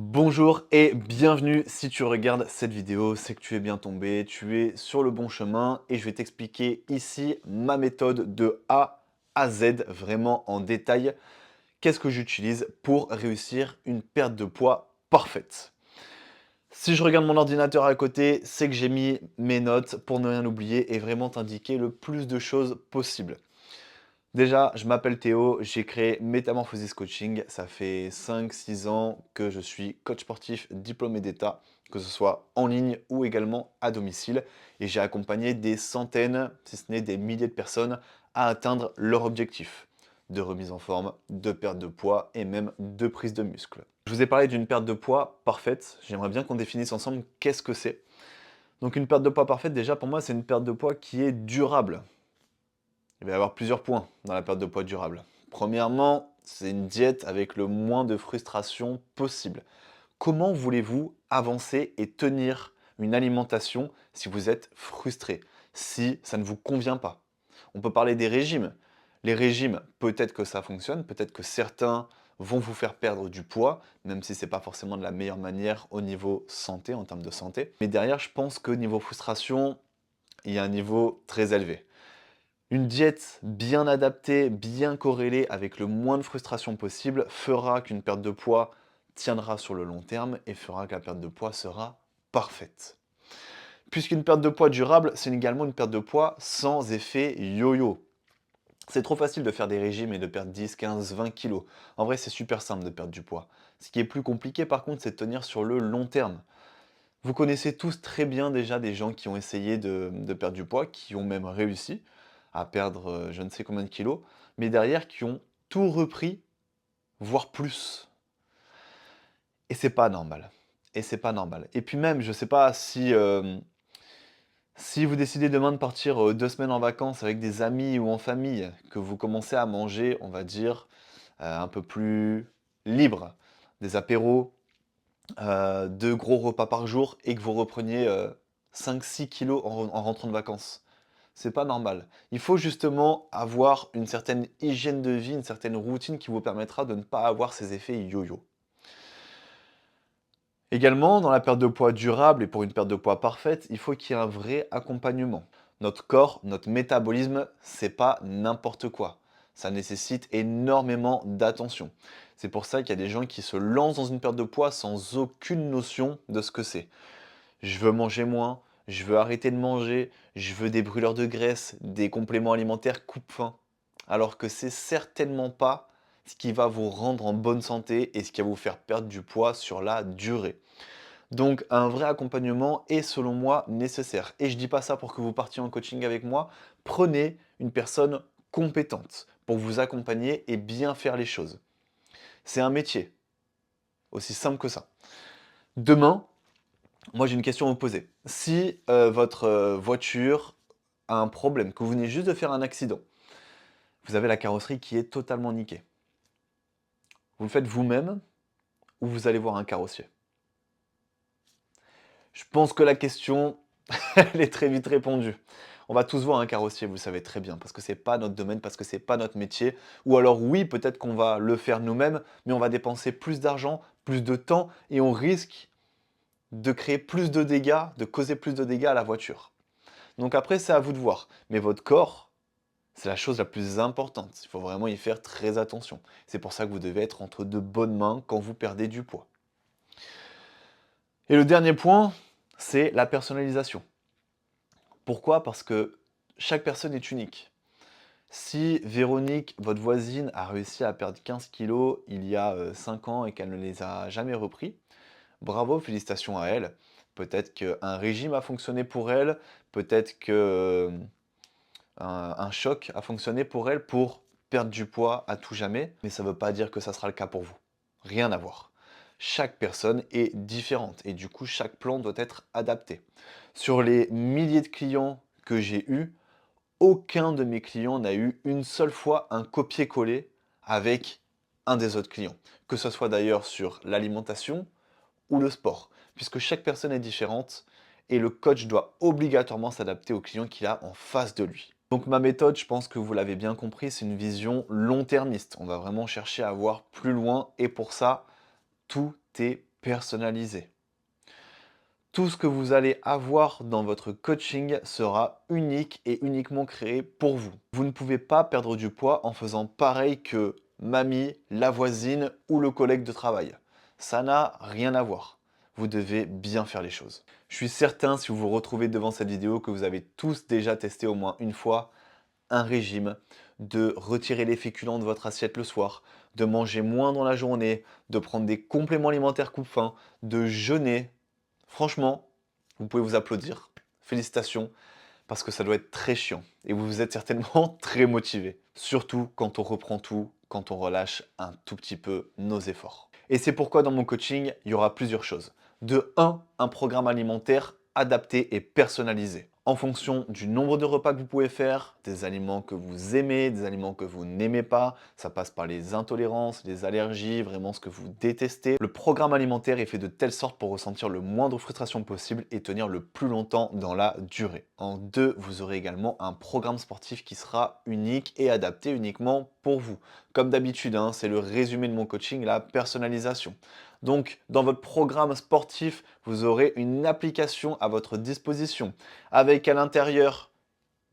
Bonjour et bienvenue. Si tu regardes cette vidéo, c'est que tu es bien tombé, tu es sur le bon chemin et je vais t'expliquer ici ma méthode de A à Z, vraiment en détail. Qu'est-ce que j'utilise pour réussir une perte de poids parfaite? Si je regarde mon ordinateur à côté, c'est que j'ai mis mes notes pour ne rien oublier et vraiment t'indiquer le plus de choses possible. Déjà, je m'appelle Théo, j'ai créé Metamorphosis Coaching. Ça fait 5-6 ans que je suis coach sportif diplômé d'État, que ce soit en ligne ou également à domicile. Et j'ai accompagné des centaines, si ce n'est des milliers de personnes à atteindre leur objectif de remise en forme, de perte de poids et même de prise de muscle. Je vous ai parlé d'une perte de poids parfaite. J'aimerais bien qu'on définisse ensemble qu'est-ce que c'est. Donc une perte de poids parfaite, déjà pour moi, c'est une perte de poids qui est durable. Il va y avoir plusieurs points dans la perte de poids durable. Premièrement, c'est une diète avec le moins de frustration possible. Comment voulez-vous avancer et tenir une alimentation si vous êtes frustré, si ça ne vous convient pas? On peut parler des régimes. Les régimes, peut-être que ça fonctionne, peut-être que certains vont vous faire perdre du poids, même si ce n'est pas forcément de la meilleure manière au niveau santé, en termes de santé. Mais derrière, je pense qu'au niveau frustration, il y a un niveau très élevé. Une diète bien adaptée, bien corrélée avec le moins de frustration possible fera qu'une perte de poids tiendra sur le long terme et fera que la perte de poids sera parfaite. Puisqu'une perte de poids durable, c'est également une perte de poids sans effet yo-yo. C'est trop facile de faire des régimes et de perdre 10, 15, 20 kilos. En vrai, c'est super simple de perdre du poids. Ce qui est plus compliqué par contre, c'est de tenir sur le long terme. Vous connaissez tous très bien déjà des gens qui ont essayé de perdre du poids, qui ont même réussi à perdre je ne sais combien de kilos, mais derrière qui ont tout repris, voire plus. Et c'est pas normal. Et c'est pas normal. Et puis même, je sais pas si vous décidez demain de partir 2 semaines en vacances avec des amis ou en famille, que vous commencez à manger, on va dire, un peu plus libre, des apéros, 2 gros repas par jour et que vous repreniez 5-6 kilos en rentrant de vacances. C'est pas normal. Il faut justement avoir une certaine hygiène de vie, une certaine routine qui vous permettra de ne pas avoir ces effets yo-yo. Également, dans la perte de poids durable et pour une perte de poids parfaite, il faut qu'il y ait un vrai accompagnement. Notre corps, notre métabolisme, c'est pas n'importe quoi. Ça nécessite énormément d'attention. C'est pour ça qu'il y a des gens qui se lancent dans une perte de poids sans aucune notion de ce que c'est. Je veux manger moins, je veux arrêter de manger, je veux des brûleurs de graisse, des compléments alimentaires coupe-faim. Alors que c'est certainement pas ce qui va vous rendre en bonne santé et ce qui va vous faire perdre du poids sur la durée. Donc un vrai accompagnement est selon moi nécessaire. Et je dis pas ça pour que vous partiez en coaching avec moi. Prenez une personne compétente pour vous accompagner et bien faire les choses. C'est un métier, aussi simple que ça. Demain, moi j'ai une question à vous poser. Si votre voiture a un problème, que vous venez juste de faire un accident, vous avez la carrosserie qui est totalement niquée. Vous le faites vous-même ou vous allez voir un carrossier? Je pense que la question, elle est très vite répondue. On va tous voir un carrossier, vous le savez très bien, parce que c'est pas notre domaine, parce que c'est pas notre métier. Ou alors oui, peut-être qu'on va le faire nous-mêmes, mais on va dépenser plus d'argent, plus de temps, et on risque de créer plus de dégâts, de causer plus de dégâts à la voiture. Donc après, c'est à vous de voir. Mais votre corps, c'est la chose la plus importante. Il faut vraiment y faire très attention. C'est pour ça que vous devez être entre de bonnes mains quand vous perdez du poids. Et le dernier point, c'est la personnalisation. Pourquoi? Parce que chaque personne est unique. Si Véronique, votre voisine, a réussi à perdre 15 kilos il y a 5 ans et qu'elle ne les a jamais repris, bravo, félicitations à elle. Peut-être qu'un régime a fonctionné pour elle, peut-être que un choc a fonctionné pour elle pour perdre du poids à tout jamais, mais ça ne veut pas dire que ça sera le cas pour vous. Rien à voir. Chaque personne est différente et du coup chaque plan doit être adapté. Sur les milliers de clients que j'ai eus, aucun de mes clients n'a eu une seule fois un copier-coller avec un des autres clients. Que ce soit d'ailleurs sur l'alimentation ou le sport, puisque chaque personne est différente et le coach doit obligatoirement s'adapter au client qu'il a en face de lui. Donc ma méthode, je pense que vous l'avez bien compris, c'est une vision long-termiste. On va vraiment chercher à voir plus loin et pour ça, tout est personnalisé. Tout ce que vous allez avoir dans votre coaching sera unique et uniquement créé pour vous. Vous ne pouvez pas perdre du poids en faisant pareil que mamie, la voisine ou le collègue de travail. Ça n'a rien à voir. Vous devez bien faire les choses. Je suis certain, si vous vous retrouvez devant cette vidéo, que vous avez tous déjà testé au moins une fois un régime, de retirer les féculents de votre assiette le soir, de manger moins dans la journée, de prendre des compléments alimentaires coupe-faim, de jeûner. Franchement, vous pouvez vous applaudir. Félicitations, parce que ça doit être très chiant. Et vous êtes certainement très motivé. Surtout quand on reprend tout, quand on relâche un tout petit peu nos efforts. Et c'est pourquoi dans mon coaching, il y aura plusieurs choses. De un programme alimentaire adapté et personnalisé. En fonction du nombre de repas que vous pouvez faire, des aliments que vous aimez, des aliments que vous n'aimez pas, ça passe par les intolérances, les allergies, vraiment ce que vous détestez. Le programme alimentaire est fait de telle sorte pour ressentir le moindre frustration possible et tenir le plus longtemps dans la durée. En deux, vous aurez également un programme sportif qui sera unique et adapté uniquement pour vous. Comme d'habitude, hein, c'est le résumé de mon coaching, la personnalisation. Donc, dans votre programme sportif, vous aurez une application à votre disposition avec à l'intérieur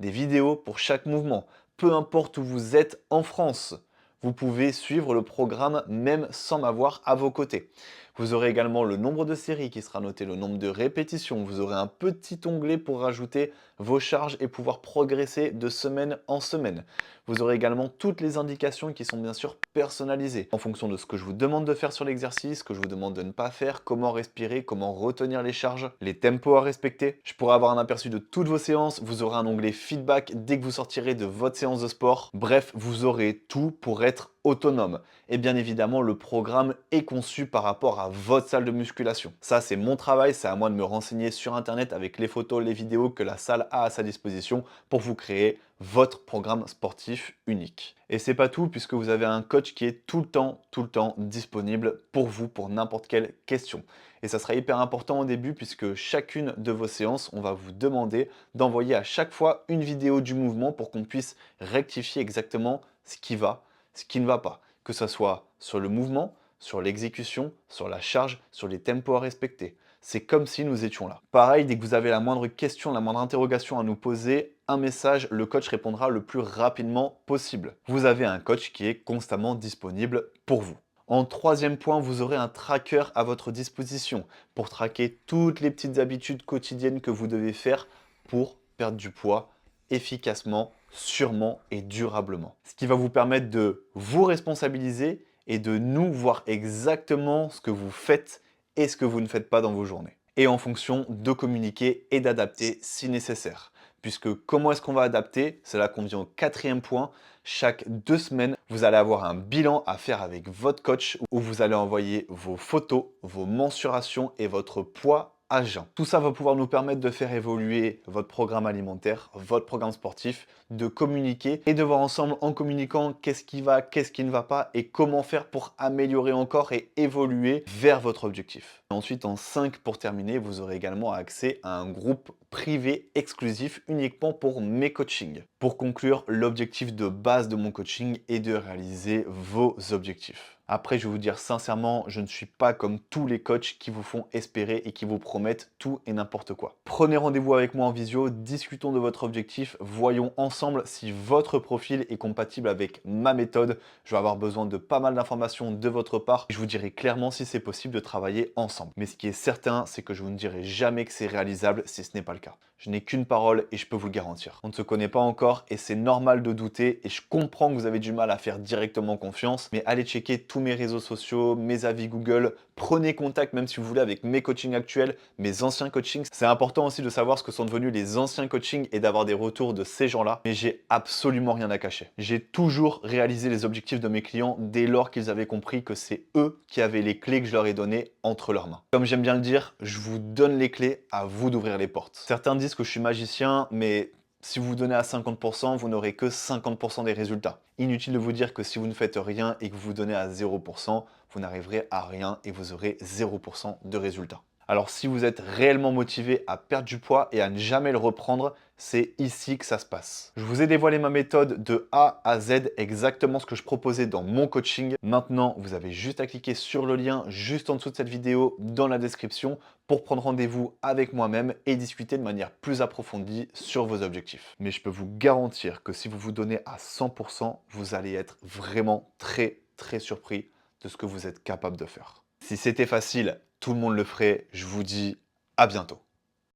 des vidéos pour chaque mouvement. Peu importe où vous êtes en France, vous pouvez suivre le programme même sans m'avoir à vos côtés. Vous aurez également le nombre de séries qui sera noté, le nombre de répétitions. Vous aurez un petit onglet pour rajouter vos charges et pouvoir progresser de semaine en semaine. Vous aurez également toutes les indications qui sont bien sûr personnalisées en fonction de ce que je vous demande de faire sur l'exercice, ce que je vous demande de ne pas faire, comment respirer, comment retenir les charges, les tempos à respecter. Je pourrai avoir un aperçu de toutes vos séances. Vous aurez un onglet feedback dès que vous sortirez de votre séance de sport. Bref, vous aurez tout pour être autonome. Et bien évidemment, le programme est conçu par rapport à votre salle de musculation. Ça, c'est mon travail, c'est à moi de me renseigner sur Internet avec les photos, les vidéos que la salle a à sa disposition pour vous créer votre programme sportif unique. Et c'est pas tout, puisque vous avez un coach qui est tout le temps disponible pour vous, pour n'importe quelle question. Et ça sera hyper important au début, puisque chacune de vos séances, on va vous demander d'envoyer à chaque fois une vidéo du mouvement pour qu'on puisse rectifier exactement ce qui va, ce qui ne va pas, que ce soit sur le mouvement, sur l'exécution, sur la charge, sur les tempos à respecter. C'est comme si nous étions là. Pareil, dès que vous avez la moindre question, la moindre interrogation à nous poser, un message, le coach répondra le plus rapidement possible. Vous avez un coach qui est constamment disponible pour vous. En troisième point, vous aurez un tracker à votre disposition pour traquer toutes les petites habitudes quotidiennes que vous devez faire pour perdre du poids efficacement, sûrement et durablement. Ce qui va vous permettre de vous responsabiliser et de nous voir exactement ce que vous faites et ce que vous ne faites pas dans vos journées. Et en fonction de communiquer et d'adapter si nécessaire. Puisque comment est-ce qu'on va adapter? C'est là qu'on vient au quatrième point. Chaque 2 semaines, vous allez avoir un bilan à faire avec votre coach où vous allez envoyer vos photos, vos mensurations et votre poids à jeun. Tout ça va pouvoir nous permettre de faire évoluer votre programme alimentaire, votre programme sportif, de communiquer et de voir ensemble en communiquant qu'est-ce qui va, qu'est-ce qui ne va pas et comment faire pour améliorer encore et évoluer vers votre objectif. Ensuite, en 5 pour terminer, vous aurez également accès à un groupe privé exclusif uniquement pour mes coachings. Pour conclure, l'objectif de base de mon coaching est de réaliser vos objectifs. Après, je vais vous dire sincèrement, je ne suis pas comme tous les coachs qui vous font espérer et qui vous promettent tout et n'importe quoi. Prenez rendez-vous avec moi en visio, discutons de votre objectif, voyons ensemble si votre profil est compatible avec ma méthode. Je vais avoir besoin de pas mal d'informations de votre part. Je vous dirai clairement si c'est possible de travailler ensemble. Mais ce qui est certain, c'est que je vous ne dirai jamais que c'est réalisable si ce n'est pas le cas. Je n'ai qu'une parole et je peux vous le garantir. On ne se connaît pas encore et c'est normal de douter et je comprends que vous avez du mal à faire directement confiance, mais allez checker tous mes réseaux sociaux, mes avis Google, prenez contact même si vous voulez avec mes coachings actuels, mes anciens coachings. C'est important aussi de savoir ce que sont devenus les anciens coachings et d'avoir des retours de ces gens-là, mais j'ai absolument rien à cacher. J'ai toujours réalisé les objectifs de mes clients dès lors qu'ils avaient compris que c'est eux qui avaient les clés que je leur ai données entre leurs mains. Comme j'aime bien le dire, je vous donne les clés, à vous d'ouvrir les portes. Certains disent que je suis magicien, mais si vous vous donnez à 50%, vous n'aurez que 50% des résultats. Inutile de vous dire que si vous ne faites rien et que vous vous donnez à 0%, vous n'arriverez à rien et vous aurez 0% de résultats. Alors si vous êtes réellement motivé à perdre du poids et à ne jamais le reprendre, c'est ici que ça se passe. Je vous ai dévoilé ma méthode de A à Z, exactement ce que je proposais dans mon coaching. Maintenant, vous avez juste à cliquer sur le lien juste en dessous de cette vidéo dans la description pour prendre rendez-vous avec moi-même et discuter de manière plus approfondie sur vos objectifs. Mais je peux vous garantir que si vous vous donnez à 100%, vous allez être vraiment très surpris de ce que vous êtes capable de faire. Si c'était facile, tout le monde le ferait. Je vous dis à bientôt.